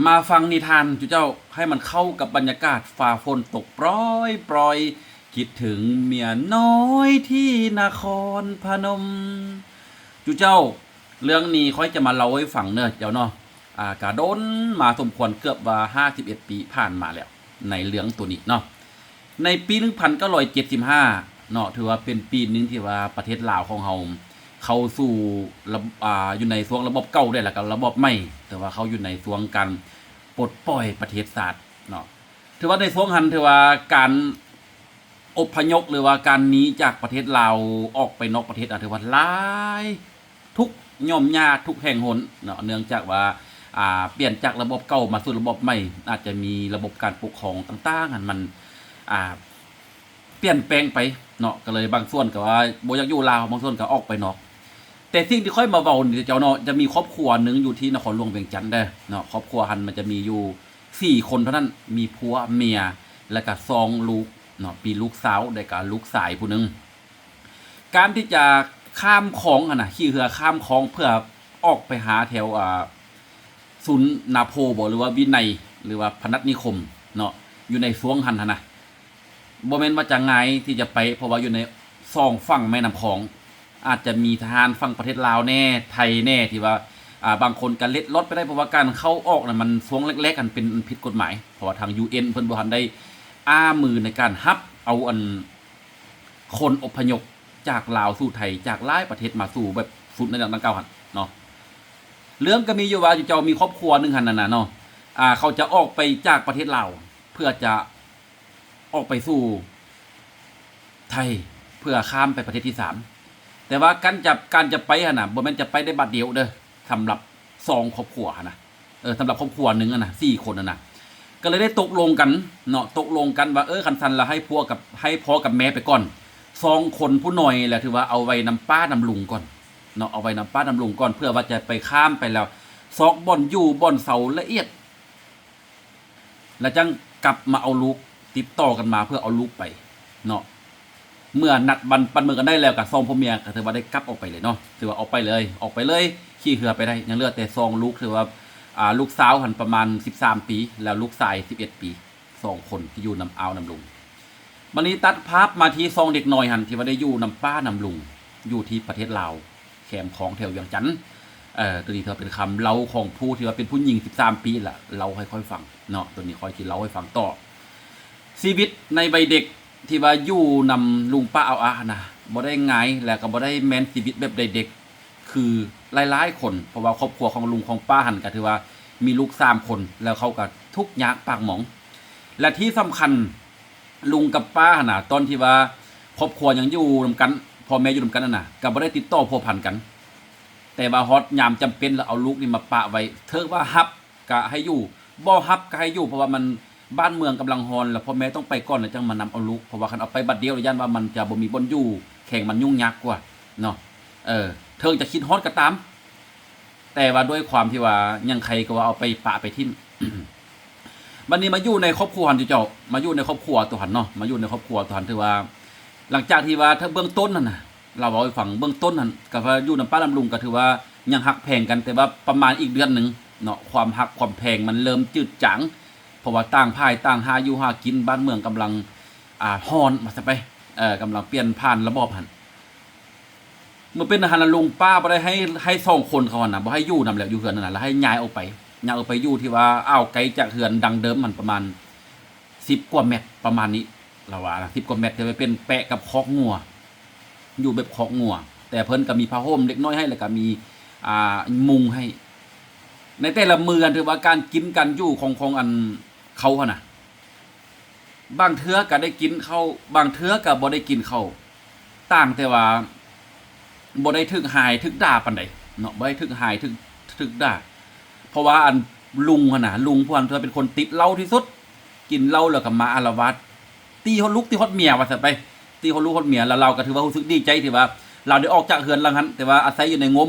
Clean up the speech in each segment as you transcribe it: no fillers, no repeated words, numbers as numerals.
มาฟังนิทานจุเจ้าให้มันเข้ากับบรรยากาศฝ่าฝนตกปรอยคิดถึงเมียน้อยที่นครพนมจุเจ้าเรื่องนี้ค่อยจะมาเล่าให้ฟังเนอะเจ้าเนาะกาโดนมาสมควรเกือบว่า51ปีผ่านมาแล้วในเรื่องตัวนี้เนาะในปี1975เนาะถือว่าเป็นปีนึงที่ว่าประเทศลาวของเราเข้าสู่ระอยู่ในช่วงระบบเก่าได้แล้วก็ระบบใหม่แต่ว่าเขาอยู่ในช่วงการปลดปล่อยประเทศศาสตร์เนาะถือว่าในช่วงหันถือว่าการอพยพหรือว่าการหนีจากประเทศลาวออกไปนอกประเทศถือว่าหลายทุกย่อมยากทุกแห่งหนเนาะเนื่องจากว่าเปลี่ยนจากระบบเก่ามาสู่ระบบใหม่อาจจะมีระบบการปกครองต่างๆมันเปลี่ยนแปลงไปเนาะก็เลยบางส่วนก็ว่าบ่อยากอยู่ลาวบางส่วนก็ออกไปนอกแต่สิ่งที่ค่อยมาเว้านี่เจ้าเนาะจะมีครอบครัวหนึ่งอยู่ที่นครหลวงเวียงจันทน์เด้อเนาะครอบครัวหันมันจะมีอยู่4คนเท่านั้นมีผัวเมียแล้วก็2ลูกเนาะปีลูกสาวได้กับลูกชายผู้นึงการที่จะข้ามคลองน่ะขี่เรือข้ามคลองเพื่อออกไปหาแถวศูนย์นาโพบ่หรือว่าวินัยหรือว่าพนัสนิคมเนาะอยู่ในสวงหันนะบ่แม่นว่าจะง่ายที่จะไปเพราะว่าอยู่ใน2ฝั่งแม่น้ำคลองอาจจะมีทหารฝั่งประเทศลาวแน่ไทยแน่ที่ว่าบางคนก็เล็ดลอดไปได้เพราะว่าการเข้าออกน่ะมันสวงเล็กๆกันเป็นผิดกฎหมายเพราะว่าทาง UN เพิ่นบ่ทันได้มือในการรับเอาคนอพยพจากลาวสู่ไทยจากหลายประเทศมาสู่แบบสุดในดังกล่าวหั่นเนาะเรื่องก็มีอยู่ว่าเจ้ามีครอบครัวนึงหั่นน่ะเนาะเขาจะออกไปจากประเทศลาวเพื่อจะออกไปสู่ไทยเพื่อข้ามไปประเทศที่3แต่ว่าการจะไปหั่นน่ะบ่แม่นจะไปได้บัดเดียวเด้อสำหรับ2ครอบครัวหั่นน่ะสำหรับครอบครัวนึงน่ะ4คนน่ะก็เลยได้ตกลงกันเนาะตกลงกันว่าคันซั่นละให้พ่อกับแม่ไปก่อน2คนผู้น้อยแหละถือว่าเอาไว้นำป้านำลุงก่อนเนาะเอาไว้นำป้านำลุงก่อนเพื่อว่าจะไปข้ามไปแล้วซอกบ่อนอยู่บ่อนเสาละเอียดแล้วจังกลับมาเอาลูกติดต่อกันมาเพื่อเอาลูกไปเนาะเมื่อนัดปันมือกันได้แล้วกับ2พ่อเมียก็ถือว่าได้กลับออกไปเลยเนาะถือว่าออกไปเลยขี่เรือไปได้ยังเหลือแต่2ลูกถือว่าลูกสาวหันประมาณ13ปีแล้วลูกชาย11ปี2คนที่อยู่นำนำลุงบัดนี้ตัดภาพมาที่2เด็กน้อยหันที่ว่าได้อยู่นำป้านำลุงอยู่ที่ประเทศลาวแคมป์ของแถวเวียงจันทน์ตัวนี้เธอเป็นคำเล่าของผู้ที่ว่าเป็นผู้หญิง13ปีล่ะเล่าให้ค่อยฟังเนาะตัวนี้ค่อยสิเล่าให้ฟังต่อชีวิตในวัยเด็กที่ว่าอยู่นำลุงป้าเอานะบ่ได้ง่ายแล้วก็บ่ได้แม่นชีวิตแบบเด็กๆคือหลายๆคนเพราะว่าครอบครัวของลุงของป้าหันก็ถือว่ามีลูก3คนแล้วเขาก็ทุกข์ยากปากหมองและที่สำคัญลุงกับป้าหั่นน่ะตอนที่ว่าครอบครัวยังอยู่นำกันพ่อแม่อยู่นำกันนั่นน่ะก็บ่ได้ติดต่อพัวพันกันแต่ว่าฮอดยามจำเป็นแล้วเอาลูกนี่มาปะไว้เถิกว่าฮับก็ให้อยู่บ่ฮับก็ให้อยู่เพราะว่ามันบ้านเมืองกำลังฮอนแล้วพ่อแม่ต้องไปก่อนแล้วจังมานำเอาลูกเพราะว่าคันเอาไปบัดเดียวย่านว่ามันจะบ่มีบ่อนอยู่แข่งมันยุ่งยากกว่าเนาะเถิงจะคิดฮอดก็ตามแต่ว่าด้วยความที่ว่ายังใครก็ว่าเอาไปปะไปทิ่ม บัดนี้มาอยู่ในครอบครัวหันเจ้ามาอยู่ในครอบครัวตัวหันเนาะมาอยู่ในครอบครัวตัวหันถือว่าหลังจากที่ว่าถ้าเบื้องต้นนั่นน่ะเราเอาให้ฟังเบื้องต้นนั่นก็ว่าอยู่นำป้าลำลุงก็ถือว่ายังฮักแพงกันแต่ว่าประมาณอีกเดือนนึงเนาะความฮักความแพงมันเริ่มจืดจางเพราะว่าต่างภายต่างหาอยู่หากินบ้านเมืองกำลังฮอนมาซะไปกำลังเปลี่ยนผ่านระบบหันเมื่อเป็นอาหารลุงป้าบ่ได้ให้2คนเขาน่ะบ่ให้อยู่นำแล้วอยู่เฮือนนั่นน่ะแล้วให้ย้ายออกไปอยู่ที่ว่าไกลจากเฮือนดังเดิมมันประมาณ10กว่าเมตรประมาณนี้เราว่านะ10กว่าเมตรจะไปเป็นแปะกับคอกงัวอยู่แบบคอกงัวแต่เพิ่นก็มีผ้าห่มเล็กน้อยให้แล้วก็มีมุงให้ในแต่ละมื้อถือว่าการกินกันอยู่ของอันเขาหั่นน่ะบางเทื่อก็ได้กินข้าวบางเทื่อก็บ่ได้กินข้าวต่างแต่ว่าบ่ได้ถึกหายถึกด่าปานใดเนาะบ่ได้ถึกหายถึกด่าเพราะว่าอันลุงหั่นน่ะลุงพวกนั้นเธอเป็นคนติดเหล้าที่สุดกินเหล้าแล้วก็มาอาละวาดตีฮอดลูกตีฮอดเมียว่าซั่นไปตีฮอดลูกฮอดเมียแล้วเราก็ถือว่ารู้สึกดีใจที่ว่าเราได้ออกจากเฮือนหลังหันแต่ว่าอาศัยอยู่ในงม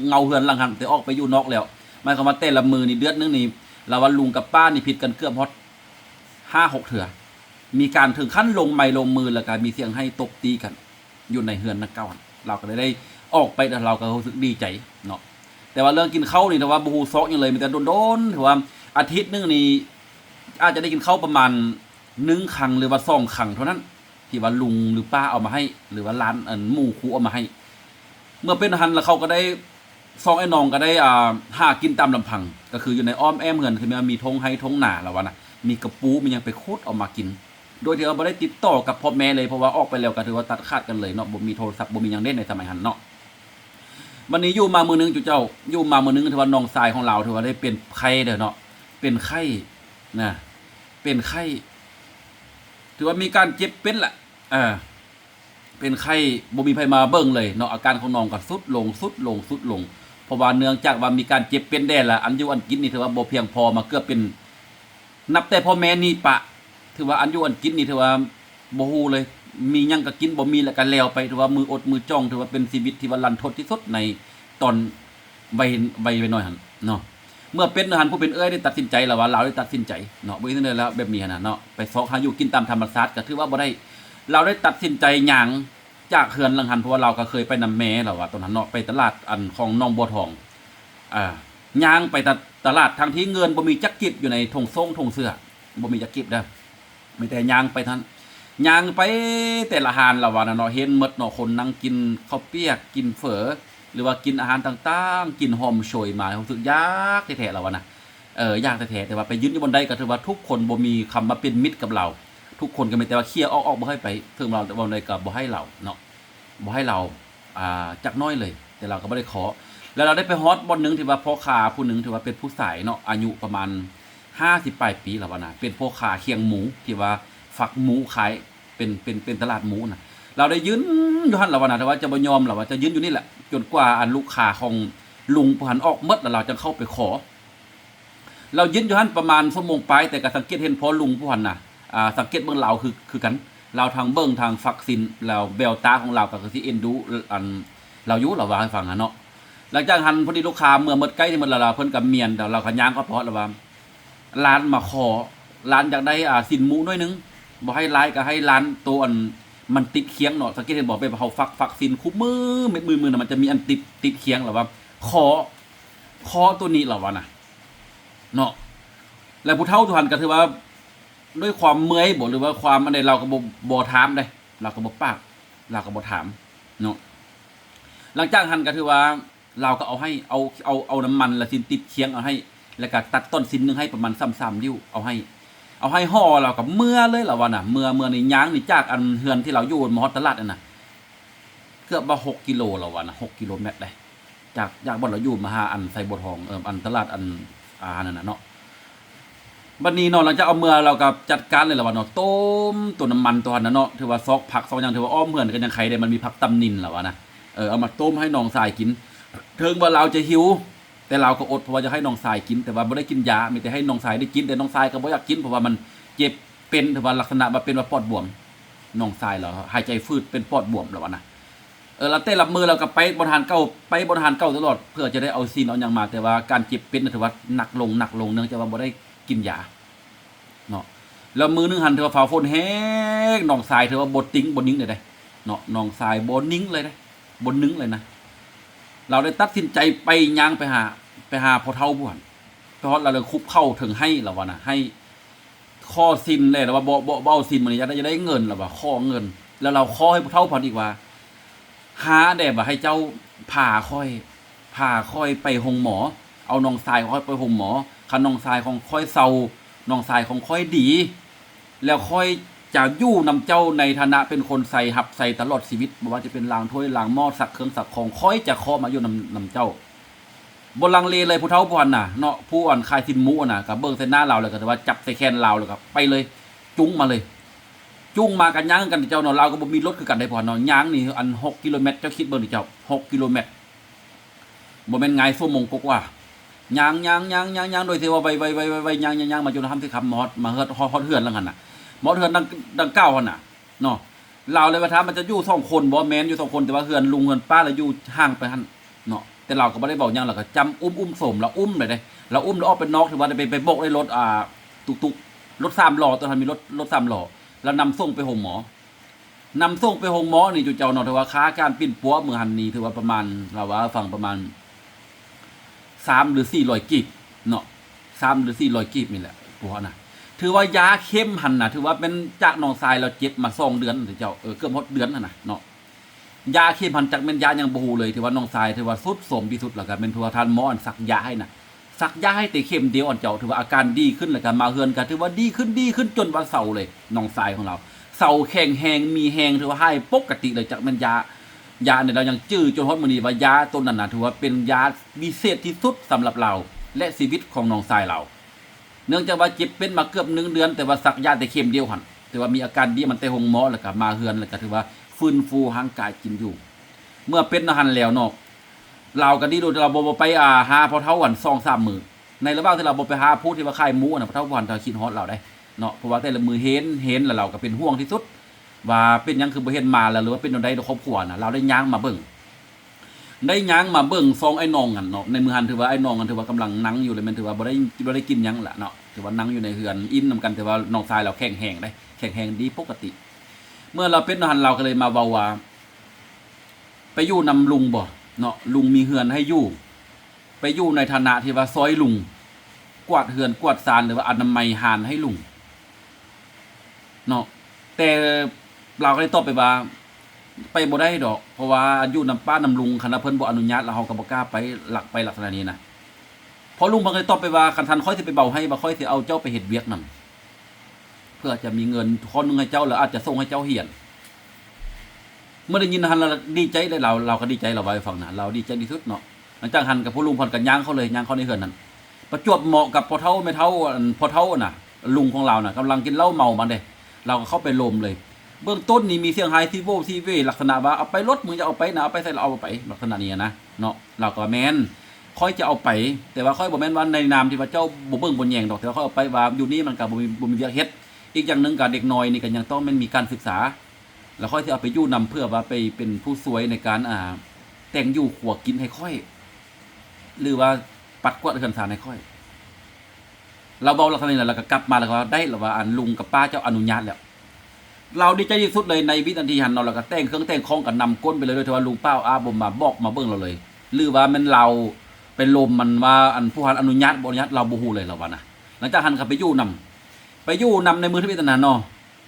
เงาเฮือนหลังหันแต่ออกไปอยู่นอกแล้วหมายความว่าแต่ละมื้อนี่เดือนนึงนี่เราว่าลุงกับป้านี่ผิดกันเกือบฮอด5-6 เทื่อมีการถึงขั้นลงไม้ลงมือแล้วก็มีเสียงให้ตบตีกันอยู่ในเฮือนนักเก่าเราก็ได้ออกไปแล้วเราก็รู้สึกดีใจเนาะแต่ว่าเรื่องกินข้าวนี่แต่ว่าบ่ฮู้ซอกหยังเลยมีแต่โดนๆถือว่า อาทิตย์นึงนี่อาจจะได้กินข้าวประมาณ1 ครั้งหรือว่า2 ครั้งเท่านั้นที่ว่าลุงหรือป้าเอามาให้ หรือว่าร้านหมู่ครูเอามาให้ เมื่อเป็นหันแล้วเขาก็ได้ซองไอ้น้องก็ได้หากินตามลำพัง ก็คืออยู่ในอ้อมแอมเงินคือมีทงให้ทงหนาแล้ววะนะมีกระปูมันยังไปคุดเอามากิน โดยที่เราไม่ได้ติดต่อกับพ่อแม่เลยเพราะว่าออกไปแล้วก็ถือว่าตัดขาดกันเลยเนาะบ่มีโทรศัพท์บ่มีหยังเล่นในสมัยหันเนาะวันนี้อยู่มามือนึงจุเจ้าอยู่มามือนึงถือว่าน้องชายของเราถือว่าได้เป็นไข้เด้อเนาะเป็นไข้นะเป็นไข้ถือว่ามีการเจ็บเป็นแหละเป็นไข้บ่มีไผมาเบิ่งเลยเนาะอาการของน้องก็สุดลงเพราะว่าเนื่องจากว่ามีการเจ็บเป็นแดดละอันอยู่อันกินนี่ถือว่าบ่เพียงพอมาเกือบเป็นนับแต่พ่อแม่นี่ปะถือว่าอันอยู่อันกินนี่ถือว่าบ่ฮู้เลยมีหยังก็กินบ่มีแล้วก็แล้วไปถือว่ามืออดมือจ้องถือว่าเป็นชีวิตที่ว่ารันทดที่สุดในตอนวัยน้อยหั่นเนาะเมื่อเป็นหันผู้เป็นได้ตัดสินใจแล้วว่าเราได้ตัดสินใจเนาะบ่ได้แล้วแบบนี้นะเนาะไปซอกหาอยู่กินตามธรรมชาติก็ถือว่าบ่ได้เราได้ตัดสินใจหยังจากเฮือนลังหันเพราะว่าเราก็เคยไปนำแม่แล้วว่าตอนนั้นเนาะไปตลาดอันของน้องบัวทองย่างไปตลาดทางที่เงินบ่มีจักกิบอยู่ในธงส่งธงเสื้อบ่มีจักกิบเด้อไม่แต่ย่างไปท่านย่างไปแต่ละอาหารละว่าเนาะเห็นหมดเนาะคนนั่งกินข้าวเปียกกินเฝอหรือว่ากินอาหารต่างๆกินหอมโชยมารู้สึกยากแท้ๆแล้วว่านะยากแท้ๆแต่ว่าไปยืนอยู่บนใดก็ถือว่าทุกคนบ่มีคำมาเป็นมิตรกับเราทุกคนก็มีแต่ว่าเคลียร์ออกบ่ให้ไปถึงเราบ่ได้ก็บ่ให้เราเนาะบ่ให้เราจักน้อยเลยแต่เราก็บ่ได้ขอแล้วเราได้ไปฮอตบ่นึงที่ว่าพ่อค้าผู้นึงที่ว่าเป็นผู้สายเนาะอายุประมาณ50ปลายปีแล้วว่านะเป็นพ่อค้าเคียงหมูที่ว่าฝักหมูขายเป็นตลาดหมูนะเราได้ยืนอยู่หั่นแล้วว่านะแต่ว่าจะบ่ยอมแล้วว่าจะยืนอยู่นี่แหละจนกว่าอันลูกค้าของลุงผู้หันออกหมดแล้วเราจะเข้าไปขอเรายืนอยู่หั่นประมาณชั่วโมงปลายแต่ก็สังเกตเห็นพอลุงผู้หันน่ะสังเกตเบิ่งเราคือกันเราทางเบิ่งทางฟักซินแล้วแววตาของเราก็คือสิเอ็นดูอันเราอยู่เราว่าให้ฟังเนาะหลังจากหันพอดีลูกค้าเมื่อหมดใกล้ที่หมดแล้วเพิ่นก็เมียนแต่เราก็ย่างก็เพราะแล้วว่าร้านมาขอร้านอยากได้สินหมูน้อยนึงบ่ให้หลายก็ให้ร้านตัวอันมันติดเคียงเนาะสังเกตเห็นบอกไปเฮาฟักซินคุบมือเม็ดมือน่ะมันจะมีอันติดเคียงแล้วว่าขอตัวนี้แล้วว่าน่ะเนาะแล้วผู้เฒ่าทุกท่านก็ถือว่าด้วยความเมื่อยบ่หรือว่าความอันใดเราก็บ่ถามได้เราก็บ่ปากเราก็บ่ถามเนาะหลังจากหันก็ถือว่าเราก็เอาให้เอาน้ำมันละสินติดเคียงเอาให้แล้วก็ตัดต้นสินนึงให้ประมาณ3นิ้วเอาให้ห่อเรากับเมื่อเลยล่ะว่าน่ะเมื่อนี่ย่างนี่จากอันเฮือนที่เราอยู่มอตลาดนั่นน่ะเกือบว่า6กิโลแล้วว่าน่ะ6กิโลเมตรเลยจากบ่อนเราอยู่มาหาอันไสบัวทองอันตลาดอันนั่นน่ะเนาะบัดนี้เนาะหลังจากเอาเมื่อเราก็จัดการเลยล่ะว่าเนาะต้มตัวน้ำมันตัวนั้นเนาะถือว่าซอกผักซอกหยังถือว่าอ้อมเหือนกันยังไข่ได้มันมีผักตำนินล่ะว่านะเอามาต้มให้น้องสายกินถึงว่าเราจะหิวแต่เราก็อดเพราะว่าจะให้น้องสายกินแต่ว่าบ่ได้กินยามีแต่ให้น้องสายได้กินแต่น้องสายก็บ่อยากกินเพราะว่ามันเจ็บเป็นถือว่าลักษณะว่าเป็นว่าปอดบวมน้องสายเราหายใจฟืดเป็นปอดบวมล่ะว่านะเราเต้รับมือเราก็ไปบริหารเก่าตลอดเพื่อจะได้เอาซีนเอาหยังมาแต่ว่าการเจ็บเป็นถือว่าหนักลงเนื่องจากว่าบ่ได้กินยาเนาะแล้วมือนึงหันถือว่าฝ่าฝนแห้งน้องสายถือว่าบ่นิ่งเลยเนาะน้องสายบ่นิ่งเลยบ่นิ่งเลยนะเราได้ตัดสินใจไปย่างไปหาพ่อเฒ่าบ่หั่นเพราะเราเลยคุบเข้าถึงให้แล้วว่านะให้ข้อซินเลยแล้วว่าบ่เอาซินมันจะได้เงินแล้วว่าข้อเงินแล้วเราขอให้พ่อเฒ่าผ่อนอีกว่าหาได้บ่ให้เจ้าผ่าค่อยไปโรงหมอเอาน้องสายค่อยไปโรงหมอคันน้องสายของค่อยเซาน้องสายของค่อยดีแล้วค่อยจะอยู่นำเจ้าในฐานะเป็นคนใส่หับใส่ตลอดชีวิตบ่ว่าจะเป็นล้างถ้วยล้างหม้อสักเครื่องสักของค่อยจะขอมาอยู่นำเจ้าบ่ลังเลเลยผู้เฒ่าผู้อันน่ะเนาะผู้อ่อนคายสินหมูน่ะก็เบิ่งใส่หน้าเราเลยก็แต่ว่าจับใส่แขนเราเลยครับไปเลยจุ้งมาเลยจุ้งมากันย่างกันเจ้าเนาะเราก็บ่มีรถคือกันได้พอเนาะย่างนี่อัน6กิโลเมตรเจ้าคิดเบิ่งดิเจ้า6กิโลเมตรบ่แม่นง่ายชั่วโมงกว่าย่างโดยที่ว่าไวย่างมาจนทำที่คำมอดมาเฮือดเฮือนแล้วกันน่ะมอดเฮือนดังเก้าหั่นน่ะเนาะเราเลยว่าถามมันจะอยู่2คนบ่แม่นอยู่2คนแต่ว่าเฮือนลุงเฮือนป้าแล้วอยู่ห่างไปหั่นเนาะแต่เราก็บ่ได้บอกหยังเราก็จำอุ้มสมเราอุ้มเลยเด้เราอุ้มแล้วออกเป็นนอกถือว่าไปบกในรถตุกรถ3ล้อตอนนั้นมีรถ3ล้อแล้วนำส่งไปโรงหมอนำส่งไปโรงหมอนี่จุเจ้าเนาะถือว่าค่าการปิ้นปัวมื้อหันนี้ถือว่าประมาณเราว่าฟังประมาณ3หรือ400กิบเนาะ 3หรือ400กีบนี่แหละพวกน่ะถือว่ายาเข้มหันน่ะถือว่าเป็นจากน้องทรายเราเจ็บมา2เดือนเจ้าเกือบหมดเดือนน่ะเนาะยาเข้มหันจากแม่นยายังบ่ฮู้เลยถือว่าน้องทรายถือว่าสุดโทรมที่สุดแล้วก็เป็นทัวทานหมออันสักยาให้น่ะสักยาให้แต่เข็มเดียวอันเจ้าถือว่าอาการดีขึ้นแล้วก็มาเฮือนก็ถือว่าดีขึ้นจนวันเสาร์เลยน้องทรายของเราเสาแข็งแฮงมีแฮงถือว่าให้ปกติเลยจากแม่นยเนี่ยเรายังจื้อจนฮอดมื้อนี้ว่ายาตัวนั้นน่ะถือว่าเป็นยาวิเศษที่สุดสำหรับเราและชีวิตของน้องทรายเราเนื่องจากว่าเจ็บเป็นมาเกือบ1เดือนแต่ว่าสักยาแต่เข็มเดียวหั่นแต่ว่ามีอาการดีมันแต่หงหมอแล้วก็มาเฮือนแล้วก็ถือว่าฟื้นฟูร่างกายกินอยู่เมื่อเป็นหันแล้วเนาะเราก็ดีโดยเราบ่ไปหาพอเท่าวัน2-3 มื้อในระหว่างที่เราบ่ไปหาผู้ที่ว่าขายหมูน่ะพอเท่าวันถ้าคิดฮอดเราได้เนาะเพราะว่าแต่ละมื้อเห็นแล้วเราก็เป็นห่วงที่สุดว่าเป็นหยังคือบ่เห็นมาแล้วหรือว่าเป็นจังได๋ครอบครัวน่ะเราได้ย่างมาเบิ่งซองไอ้น้องกันเนาะในมือหันถือว่าไอ้น้องกันถือว่ากำลังนั่งอยู่เลยมันถือว่าบ่ได้กินหยังล่ะเนาะถือว่านั่งอยู่ในเฮือนอิ่มนำกันแต่ว่าน้องชายเราแข็งแรงได้แข็งแรงดีปกติเมื่อเราเป็นหันเราก็เลยมาเว้าว่าไปอยู่นำลุงบ่เนาะลุงมีเฮือนให้อยู่ไปอยู่ในฐานะที่ว่าซอยลุงกวาดเฮือนกวาดศาลหรือว่าอนามัยหานให้ลุงเนาะแต่เราก็ได้ตอบไปว่าไปบ่ได้ดอกเพราะว่าอยู่นำป้านำลุงคันเพิ่นบ่อนุญาตแล้วเฮาก็บ่กล้าไปลักษณะนี้นะพอลุงเพิ่นก็เลยตอบไปว่าคันทันค่อยสิไปเบาให้บ่ค่อยสิเอาเจ้าไปเฮ็ดเวียกนำเพื่อจะมีเงินคนนึงให้เจ้าแล้วอาจจะส่งให้เจ้าเฮียนเมื่อได้ยินหันเราดีใจเลยเราก็ดีใจเราไว้ฟังนะเราดีใจที่สุดเนาะหลังจากหันกับผู้ลุงพรกันย่างเขาเลยย่างเขาในเฮือนนั้นประจวบเหมาะกับพ่อเฒ่าแม่เฒ่าพ่อเฒ่าน่ะลุงของเราน่ะกำลังกินเหล้าเมามาเด้เราก็เข้าไปลมเลยเบื้องต้นนี่มีเสียงไฮซีเวลักษณะว่าเอาไปรถมึงจะเอาไปนะเอาไปใส่เราเอาไปลักษณะนี้นะเนาะเราก็แม่นค่อยจะเอาไปแต่ว่าค่อยบ่แม่นว่าในนามที่ว่าเจ้าบ่เบิ่งบ่แยงดอกแต่ว่าเขาเอาไปว่าอยู่นี่มันก็บ่มีเวียกเฮ็ดอีกอย่างนึงก็เด็กน้อยนี่ก็ยังต้องมันมีการศึกษาแล้วค่อยสิเอาไปอยู่นำเพื่อว่าไปเป็นผู้สวยในการแต่งอยู่ขัวกินให้ค่อยหรือว่าปัดกวาดเฮือนศาลให้ค่อยเราเว้าลักษณะนี้แล้วก็กลับมาแล้วก็ได้แล้วว่าลุงกับป้าเจ้าอนุญาตแล้วเราดีใจที่สุดเลยในวินาทีหันเราแล้วก็แต่งเครื่องแต่งของกันนำก้นไปเลยโดยที่ว่าลุงเป้าบ่มาบอกมาเบิ่งเราเลยหรือว่ามันเราเป็นลมมันว่าผู้หันอนุญาตบ่อนุญาตเราบ่ฮู้เลยเราว่านะหลังจากหันก็ไปอยู่นำในมือที่มีตนาเนาะ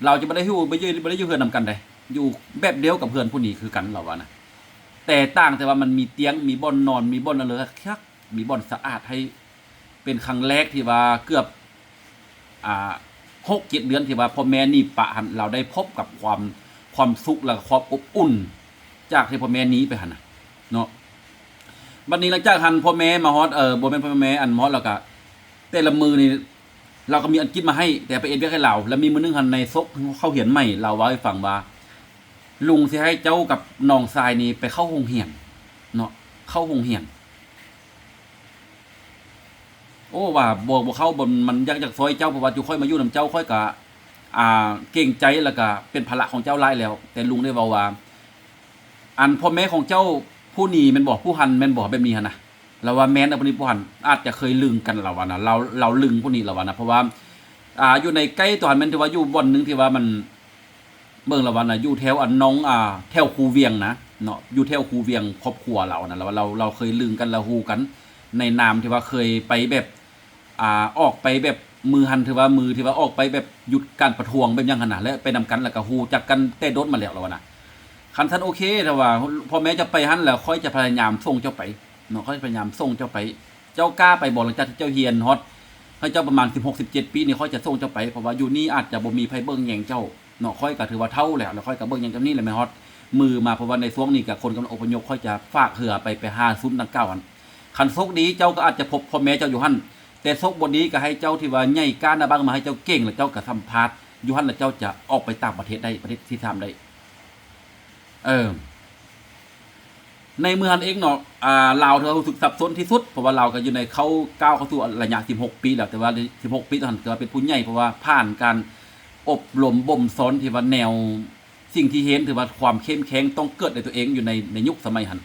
เราจะบ่ได้อยู่บ่ได้อยู่เฮือนนำกันได้อยู่แบบเดียวกับเพื่อนผู้นี้คือกันเราว่านะแต่ต่างแต่ว่ามันมีเตียงมีบ่อนนอนมีบ่อนอะไรคักมีบ่อนสะอาดให้เป็นครั้งแรกที่ว่าเกือบ6-7 เดือนที่ว่าพ่อแม่นี่ปะหันเราได้พบกับความสุขและความอบอุ่นจากที่พ่อแม่นี้ไปหันน่ะเนาะบัดนี้หลังจากหันพ่อแม่มาฮอดบ่แม่นพ่อแม่อันฮอดแล้วก็แต่ละมือนี่เราก็มีอันกินมาให้แต่ไปเอ็ดเวียกให้เราแล้วมีมื้อนึงหันในซกเข้าเหียนใหม่เราเว้าให้ฟังว่าลุงสิให้เจ้ากับน้องชายนี่ไปเข้าโรงเรียนเนาะเข้าโรงเรียนโอ้ว่าบ่เข้าบนมันอยากซอยเจ้าเพราะว่าอยู่ค่อยมาอยู่นำเจ้าค่อยก็เก่งใจแล้วก็เป็นภาระของเจ้าหลายแล้วแต่ลุงได้เว้าว่าอันพ่อแม่ของเจ้าผู้นี้แม่นบ่ผู้หันแม่นบ่แบบนี้หั่นน่ะเราว่าแม่นผู้นี้ผู้หันอาจจะเคยลึงกันเราว่านะเราลึงผู้นี้เราว่านะเพราะว่าอยู่ในใกล้ตัวหันแม่นที่ว่าอยู่บ่อนนึงที่ว่ามันเบิ่งละวันน่ะอยู่แถวน้องแถวคูเวียงนะเนาะอยู่แถวคูเวียงครอบครัวเรานะเราเคยลึงกันเราฮู้กันในนามที่ว่าเคยไปแบบออกไปแบบมือหันถือว่ามือที่ว่าออกไปแบบหยุดการประท้วงแบบยังขนาดแล้วไปนำกันแล้วก็ฮู้จักกันแต่โดนมาแล้วเรานะคันท่านโอเคแต่ว่าพอแม้จะไปหันแล้วค่อยจะพยายามส่งเจ้าไปเนาะค่อยพยายามส่งเจ้าไปเจ้ากล้าไปบ่หลังจากที่เจ้าเฮียนฮอดให้เจ้าประมาณ16-17 ปีนี่ค่อยจะส่งเจ้าไปเพราะว่าอยู่นี่อาจจะบ่มีไผเบิ่งแยงเจ้าเนาะค่อยก็ถือว่าเท่าแล้วค่อยก็เบิ่งอย่างจังนี้แหละแม่ฮอดมือมาเพราะว่าในช่วงนี้ก็คนกำลังอพยพค่อยจะฝากเหือไปหาซุนดังเก่าอันคันโชคดีเจ้าก็อาจจะพบพ่อแม่เจ้าอยู่หั่นแต่โชคบ่ดีก็ให้เจ้าที่ว่าใหญ่ก้านบางมาให้เจ้าเก่งแล้วเจ้าก็สัมภาษณ์อยู่หั่นแล้วเจ้าจะออกไปต่างประเทศได้ประเทศที่3ได้ในเมืองเองเนาะลาวเธอรู้สึกสับสนที่สุดเพราะว่าเราก็อยู่ในเขาก้าวเข้าสู่ระยะ16 ปีแล้วแต่ว่า16 ปีตอนนั้นก็เป็นผู้ใหญ่เพราะว่าผ่านการอบรมบ่มสอนที่ว่าแนวสิ่งที่เห็นถือว่าความเข้มแข็งต้องเกิดในตัวเองอยู่ในยุคสมัยหัน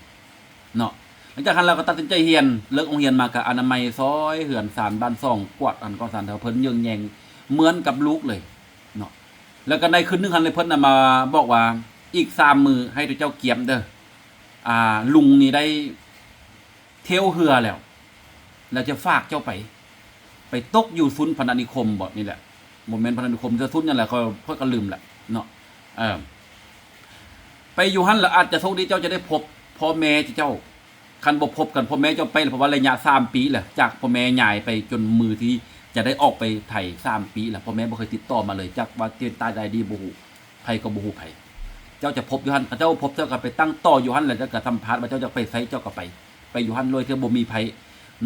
เนาะหลังจากนั้นเราก็ตัดสินใจเฮียนเลิกโรงเรียนมากับอนามัยซอยเหือนสารบ้านซ่องกวาดอันก็สารแถวเพิ่นยิงแยงเหมือนกับลูกเลยเนาะแล้วก็ในคืนนึงหันเลยเพิ่นมาบอกว่าอีก3 มื้อให้ตัวเจ้าเกียมเด้อลุงนี่ได้เที่ยวเหือแล้วจะฝากเจ้าไป ไปตกอยู่ศูนย์พนัสนิคมบ่นี่แหละโมเมนต์พนัสนิคมจะศูนย์นั่นแหละค่อยก็ลืมแหละเนาะไปอยู่หันแล้วอาจจะโชคดีเจ้าจะได้พบพ่อแม่เจ้าคันบ่พบกันพ่อแม่เจ้าไปเพราะว่าระยะ3 ปีแหละจากพ่อแม่ใหญ่ไปจนมือที่จะได้ออกไปไทย3 ปีแหละพ่อแม่บ่เคยติดต่อมาเลยจากว่าเตียนตายใดดีบ่ฮู้ไผก็บ่ฮู้ไผเจ้าจะพบอยู่หันเจ้าพบเจ้าก็ไปตั้งต่ออยู่หันแล้วเจ้าก็สัมภาษณ์ว่าเจ้าจะไปไสเจ้าก็ไปอยู่หันเลยเจ้าบ่มีไผ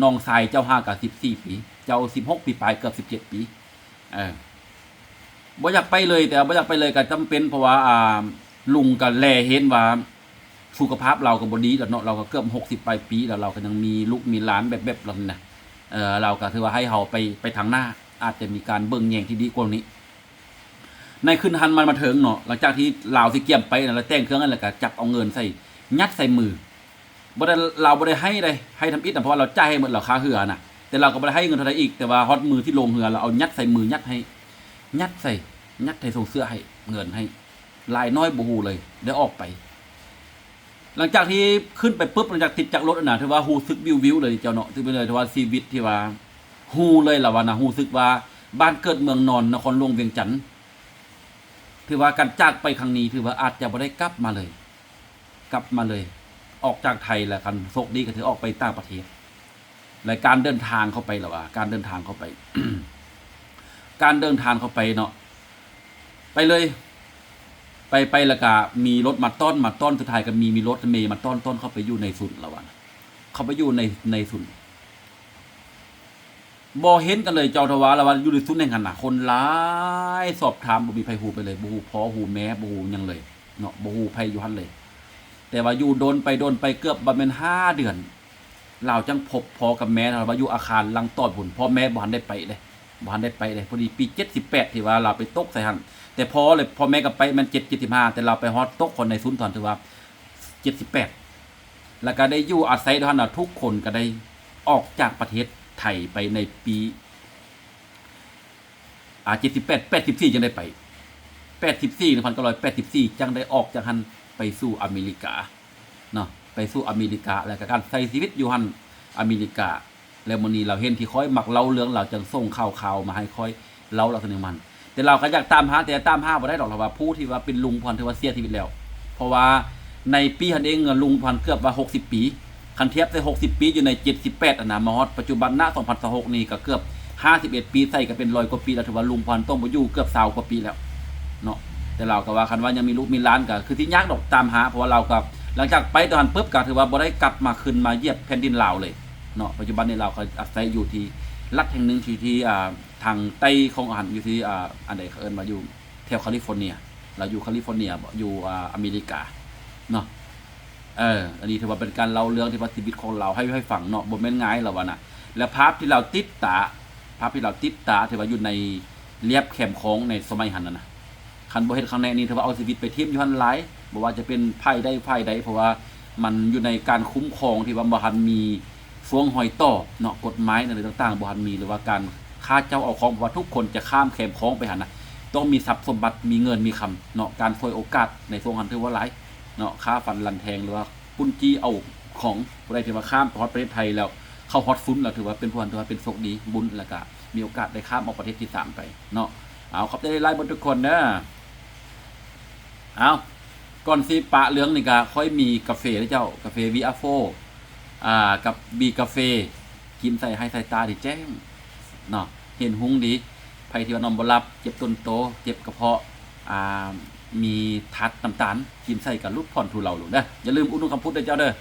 น้องชายเจ้า5ก็14 ปีเจ้า16 ปีปลายเกือบ17 ปีบ่อยากไปเลยแต่บ่อยากไปเลยก็จำเป็นเพราะว่าลุงก็แลเห็นว่าสุขภาพเราก็บ่ดีแล้วเนาะเราก็เกือบ60 ปลายปีแล้วเราก็ยังมีลูกมีหลานแบบๆเรานะเราก็ถือว่าให้เฮาไปทางหน้าอาจจะมีการเบิ่งแยงที่ดีกว่านี้ในคืนหันมันมาถึงเนาะหลังจากที่ลาวสิเกี่ยมไปนะแล้วแต่งเครื่องนั้นแล้วก็จับเอาเงินใส่ยัดใส่มือบ่ได้เราบ่ได้ให้ทำอิฐนะเพราะว่าเราจ่ายให้หมดแล้วค่าเหือน่ะแต่เราก็บ่ได้ให้เงินเท่าใดอีกแต่ว่าฮอดมือที่ลงเหือเราเอายัดใส่มือยัดใส่ส่งเสื้อให้เงินให้ลายน้อยบ่ฮู้เลยได้ออกไปหลังจากที่ขึ้นไปปุ๊บหลังจากติดจากรถน่ะถือว่าฮู้สึกวิวเลยเจ้าเนาะถือไปเลยถือว่าชีวิตที่ว่าฮู้เลยล่ะว่านะฮู้สึกว่าบ้านเกิดเมืองนอนนครหลวงเวียงจันทน์ถือว่าการจากไปครั้งนี้ถือว่าอาจจะบ่ได้กลับมาเลยออกจากไทยแล้วคันโชคดีก็ถือออกไปต่างประเทศรายการเดินทางเข้าไปล่ะว่าการเดินทางเข้าไป การเดินทางเข้าไปเนาะไปเลยไปแล้วก็มีรถมาต้อนสุดท้ายก็มีรถเมย์มาต้อนเข้าไปอยู่ในศูนย์ละวันเข้าไปอยู่ในศูนย์บ่เห็นกันเลยเจ้าทวารละวันอยู่ในศูนย์แห่งหันน่ะคนหลายสอบถามบ่มีไผฮู้ไปเลยบ่ฮู้พ่อฮู้แม่บ่ฮู้หยังเลยเนาะบ่ฮู้ไผอยู่หั่นเลยแต่ว่าอยู่โดนไปเกือบบ่แม่น5 เดือนเราจังพบพ่อกับแม่ว่าอยู่อาคารหลังต้อนพุ่นพ่อแม่บ่ทันได้ไปเด้พอดีปี78ที่ว่าเราไปตกใส่หั่นแต่พอแม่ก็ไปมัน75แต่เราไปฮอดตกคนในศูนย์ตอนถือว่า78แล้วก็ได้อยู่อาศัยท่านน่ะทุกคนก็ได้ออกจากประเทศไทยไปในปี78 84จังได้ไป84 1984จังได้ออกจากหันไปสู่อเมริกาเนาะไปสู่อเมริกาแล้วก็การใช้ชีวิตอยู่หันอเมริกาแล้วมื้อนี้เราเห็นที่ค่อยมักเล่าเรื่องเราจังส่งข่าวมาให้ค่อยเล่าเราเสนอมันแต่เราก็อยากตามหาแต่ตามหาบ่ได้ดอกว่าผู้ที่ว่าเป็นลุงพันถือว่าเสียชีวิตแล้วเพราะว่าในปีหันเองลุงพันเกือบว่า60 ปีคันเทียบได้60 ปีอยู่ใน78อันน่ะมาฮอดปัจจุบันณ2026นี่ก็เกือบ51 ปีใส่ก็เป็น100 กว่าปีแล้วถือว่าลุงพันต้องบ่อยู่เกือบ20 กว่าปีแล้วเนาะแต่เราก็ว่าคันว่ายังมีลูกมีหลานก็คือที่ยากดอกตามหาเพราะว่าเราก็หลังจากไปตอนนั้นปุ๊บก็ถือว่าบ่ได้กลับมาขึ้นมาเหยียบแผ่นดินลาวเลยเนาะปัจจุบันนี้เราก็อาศัยอยู่ที่รัฐแห่งหนึ่งที่ทางใต้ของอาหารอยู่ที่อันใดเขาเอิ้นว่าอยู่แถวแคลิฟอร์เนียเราอยู่แคลิฟอร์เนียอยู่อเมริกาเนาะอันนี้ถือว่าเป็นการเล่าเรื่องที่ว่าชีวิตของเราให้ฟังเนาะบ่แม่นง่ายแล้วว่าน่ะแล้วภาพที่เราติดตาที่ว่าอยู่ในเรียบแคมป์ของในสมัยหันน่ะคันบ่เฮ็ดครั้งแรกนี้ถือว่าเอาชีวิตไปทิ่มอยู่หั่นหลายบ่ว่าจะเป็นไผใดเพราะว่ามันอยู่ในการคุ้มครองที่ว่าบ่ทันมีช่วงหอยต่อเนาะกฎหมายอะไรต่างๆบ่ทันมีหรือว่าการฆ่าเจ้าเอาของเพราะว่าทุกคนจะข้ามแคมป์ของไปหั่นน่ะต้องมีทรัพย์สมบัติมีเงินมีคำเนาะการช่วยโอกาสในช่วงหันถือว่าหลายเนาะค่าฟันลันแทงหรือว่าปุ้นจี้เอาของผู้ใดที่ว่าข้ามไปฮอดประเทศไทยแล้วเข้าฮอดฟุ้นแล้วถือว่าเป็นผู้ถือว่าเป็นโชคดีบุญแล้วก็มีโอกาสได้ข้ามออกประเทศที่3ไปเนาะเอาครับได้ไล่บนทุกคนเด้อเอาก่อนสิปะเหลืองนี่ก็ค่อยมีกาแฟเจ้ากาแฟ VR4 กับบีกาแฟกินใส่ให้ใส่ตาดิแจ้งเนาะเห็นหุ้งดีไผที่ว่านอนบ่หลับเจ็บต้นโตเจ็บกระเพาะมีทัดน้ำตาลกินใส่กับลูกผ่อนทุเลาลูกเด้ออย่าลืมอุดหนุนคำพูดด้วยเจ้าเด้อ